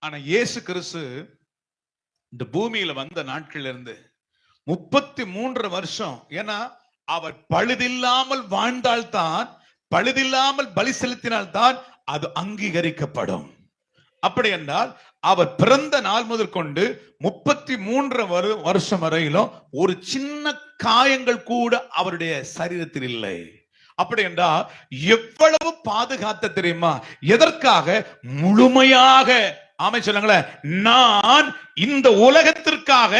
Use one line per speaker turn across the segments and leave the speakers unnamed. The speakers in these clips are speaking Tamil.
ஆனா இயேசு கிறிஸ்து இந்த பூமியில வந்த நாட்கள் இருந்து 33 வருஷம், ஏன்னா அவர் பழுதில்லாமல் வாழ்ந்தால்தான், பழுதில்லாமல் பலி செலுத்தினால்தான் அது அங்கீகரிக்கப்படும். அப்படி என்றால் அவர் பிறந்த நாள் முதல் கொண்டு 33 வருஷம் வரையிலும் ஒரு சின்ன காயங்கள் கூட அவருடைய சரீரத்தில் இல்லை. அப்படி என்றால் எவ்வளவு பாதுகாத்த தெரியுமா? எதற்காக? முழுமையாக. ஆமை சொல்லுங்களேன், நான் இந்த உலகத்திற்காக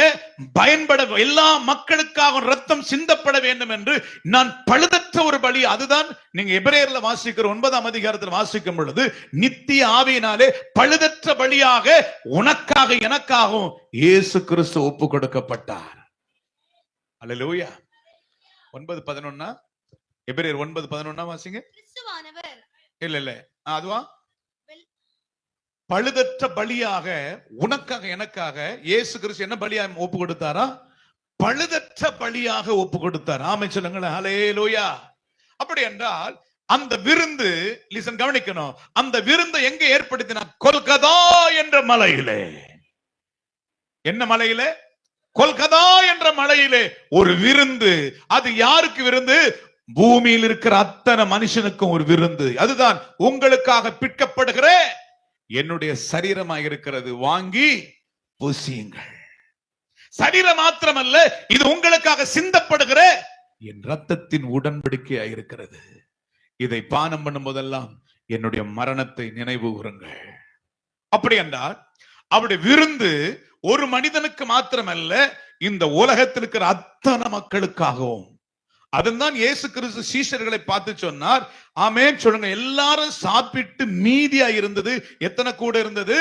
பயன்பட, எல்லா மக்களுக்காக ரத்தம் சிந்தப்பட வேண்டும் என்று நான் பழுதற்ற ஒரு பலி. அதுதான் நீங்க எபிரேயர்ல வாசிக்கிற 9ஆம் அதிகாரத்தில் வாசிக்கும் பொழுது, நித்திய ஆவியினாலே பழுதற்ற பலியாக உனக்காக எனக்காகவும் இயேசு கிறிஸ்து ஒப்பு கொடுக்கப்பட்டார். அல்லேலூயா. 9:11 எபிரேயர் 9:11 வாசிங்க. இல்ல அதுவா? பழுதற்ற பலியாக உனக்காக எனக்காக இயேசு கிறிஸ்து என்ன பலியாக ஒப்பு கொடுத்தாரா? பழுதற்ற பலியாக ஒப்பு கொடுத்தார். ஆமென் சொல்லுங்களேன். ஹல்லேலூயா. அப்படி என்றால் அந்த விருந்து, லிசன், கவனிக்கணும், அந்த விருந்தை எங்க ஏற்படுத்தினார்? கொல்கதா என்ற மலையிலே. என்ன மலையிலே? கொல்கதா என்ற மலையிலே ஒரு விருந்து. அது யாருக்கு விருந்து? பூமியில் இருக்கிற அத்தனை மனுஷனுக்கும் ஒரு விருந்து. அதுதான் உங்களுக்காக பிற்கப்படுகிற என்னுடைய சரீரமாக இருக்கிறது, வாங்கி புசியுங்கள். சரீரம் மாத்திரமல்ல, இது உங்களுக்காக சிந்தப்படுகிற என் ரத்தத்தின் உடன்படிக்கையாக இருக்கிறது. இதை பானம் பண்ணும் போதெல்லாம் என்னுடைய மரணத்தை நினைவு கூறுங்கள். அப்படி என்றால் அவருடைய விருந்து ஒரு மனிதனுக்கு மாத்திரமல்ல, இந்த உலகத்தில் இருக்கிற அத்தனை மக்களுக்காகவும். அதுதான் இயேசு கிறிஸ்து சீஷர்களை பார்த்து சொன்னார். ஆமென் சொல்லுங்க. எல்லாரும் சாப்பிட்டு மீதியா இருந்தது. எத்தனை கூடை இருந்தது?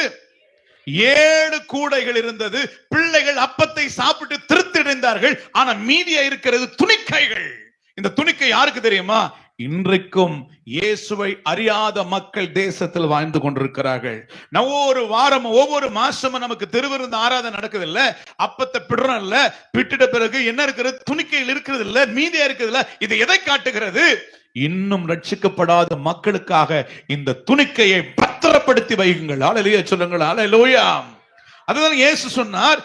7 கூடைகள் இருந்தது. பிள்ளைகள் அப்பத்தை சாப்பிட்டு திருப்தியடைந்தார்கள். ஆனா மீதியா இருக்கிறது துணிக்கைகள். இந்த துணிக்கை யாருக்கு தெரியுமா? இன்றைக்கும் இயேசுவை அறியாத மக்கள் தேசத்தில் வாழ்ந்து கொண்டிருக்கிறார்கள். ஒவ்வொரு வாரமும் ஒவ்வொரு மாசமும் நமக்கு திருவிருந்து ஆராதனை நடக்குது இல்ல, அப்பத்தை பிடுறோம் இல்ல, பிட்டுட்ட பிறகு என்ன இருக்கிறது? துணிக்கையில் இருக்கிறது இல்ல, மீதியா இருக்குது இல்ல. இது எதை காட்டுகிறது? இன்னும் ரட்சிக்கப்படாத மக்களுக்காக இந்த துணிக்கையை பத்திரப்படுத்தி வையுங்கள். ஹல்லேலூயா சொல்லுங்கள். ஹல்லேலூயா. அதுதான் இயேசு சொன்னார்,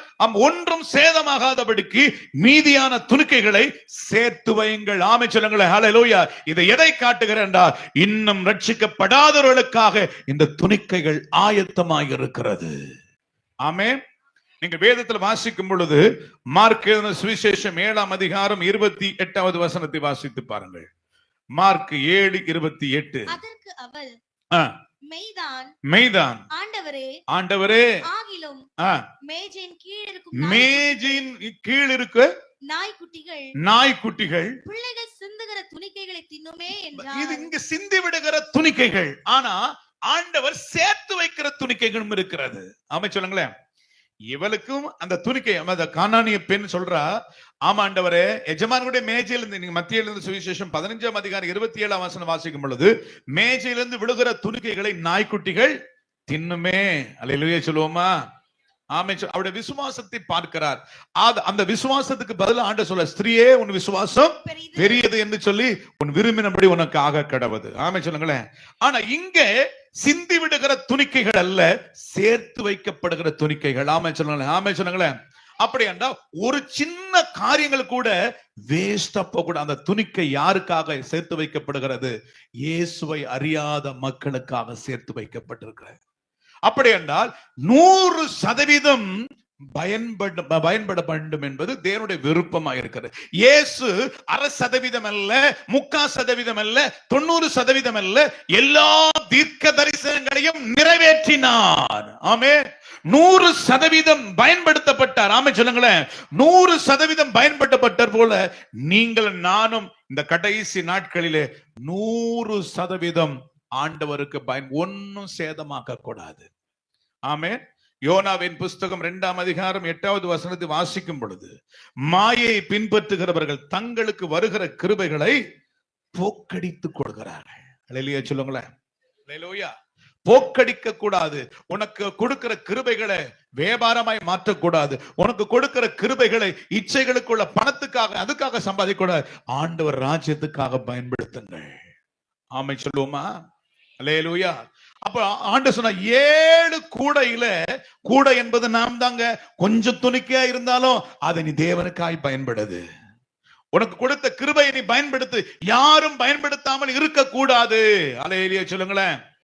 ஒன்றும் சேதமாகாதபடிக்கு மீதியான துணிக்கைகளை சேர்த்து வையுங்கள். ஆமென் சொல்லுங்களேன். ஹல்லேலூயா. இதை எதை காட்டுகிறேன் என்றால், இன்னும் ரட்சிக்கப்படாதவர்களுக்காக இந்த துணிக்கைகள் ஆயத்தமாக இருக்கிறது. ஆமென். நீங்க வேதத்தில் வாசிக்கும் பொழுது மார்க் எழுதின சுவிசேஷம் 7ஆம் அதிகாரம் 28வது வசனத்தை வாசித்து பாருங்கள். மார்க் 7:28.
அதற்கு அவள்,
மெய்தான் ஆண்டவரே,
ஆகிலும் மேஜையின்
கீழ் இருக்க நாய்க்குட்டிகள்
பிள்ளைகள் சிந்துகிற துணிக்கைகளை தின்னுமே என்றார்.
இது இங்க சிந்தி விடுகிற துணிக்கைகள். ஆனா ஆண்டவர் சேர்த்து வைக்கிற துணிக்கைகளும் இருக்கிறது. ஆமென் சொல்லுங்களேன். இவளுக்கும் அந்த துணிக்கை, அந்த கானானிய பெண் சொல்றா, ஆமா ஆண்டவரே, எஜமானுடைய மேஜையிலிருந்து, நீங்க மத்தியிலிருந்து சுவிசேஷம் 15ஆம் அதிகாரம் 27ஆம் வசனம் வாசிக்கும் பொழுது, மேஜையிலிருந்து விழுகிற துணிக்கைகளை நாய்க்குட்டிகள் தின்னுமே. அல்லேலூயா சொல்லுவோமா? ஆமென். அவருடைய விசுவாசத்தை பார்க்கிறார். அந்த விசுவாசத்துக்கு பதிலா ஆண்டவர் சொல்ல, ஸ்திரியே உன் விசுவாசம் பெரியது என்று சொல்லி உன் விரும்பினபடி உனக்கு ஆக கடவுது. ஆமென் சொல்லுங்களேன். ஆனா இங்க சிந்தி விடுகிற துணிக்கைகள் அல்ல, சேர்த்து வைக்கப்படுகிற துணிக்கைகள். ஆமென் சொல்லுங்களேன். ஆமென் சொல்லுங்களேன். அப்படி என்றால் ஒரு சின்ன காரியங்கள் கூட வேஸ்டா போக கூட. அந்த துணிக்கை யாருக்காக சேர்த்து வைக்கப்படுகிறது? இயேசுவை அறியாத மக்களுக்காக சேர்த்து வைக்கப்பட்டிருக்கிறது. அப்படி என்றால் 100% பயன்பட வேண்டும் என்பது தேவனுடைய விருப்பமாக இருக்கிறது. இயேசு 0.5% அல்ல, 3/4% அல்ல, 90% அல்ல, எல்லா தீர்க்க தரிசனங்களையும் நிறைவேற்றினார். ஆமென். 100% பயன்படுத்தப்பட்டார். ஆமென் சொல்லுங்களேன். 100% பயன்படுத்தப்பட்டார் போல நீங்கள் நானும் இந்த கடைசி நாட்களிலே 100% ஆண்டவருக்கு ஒன்னும் சேதமாக்க கூடாது. ஆமென். யோனாவின் புஸ்தகம் 2ஆம் அதிகாரம் 8வது வசனத்தை வாசிக்கும் பொழுது, மாயை பின்பற்றுகிறவர்கள் தங்களுக்கு வருகிற கிருபைகளை போக்கடித்துக் கொள்கிறார்கள். அல்லேலூயா சொல்லுங்களேன். அல்லேலூயா. போக்கடிக்க கூடாது. உனக்கு கொடுக்கிற கிருபைகளை வியாபாரமாய் மாற்றக்கூடாது. உனக்கு கொடுக்கிற கிருபைகளை இச்சைகளுக்குள்ள பணத்துக்காக அதுக்காக சம்பாதிக்க கூடாது. ஆண்டவர் ராஜ்யத்துக்காக பயன்படுத்துங்கள். ஆமென் சொல்லுவோமா? அல்லேலூயா. அப்ப ஆண்டு சொன்ன 7 கூடையில, கூடை என்பது நாம் தாங்க. கொஞ்சம் துணிக்கையா இருந்தாலும் அதை நீ தேவனுக்காய் பயன்படுது. உனக்கு கொடுத்த கிருபையை நீ பயன்படுத்து. யாரும் பயன்படுத்தாமல் இருக்க கூடாது. அல்லேலூயா சொல்லுங்களேன்.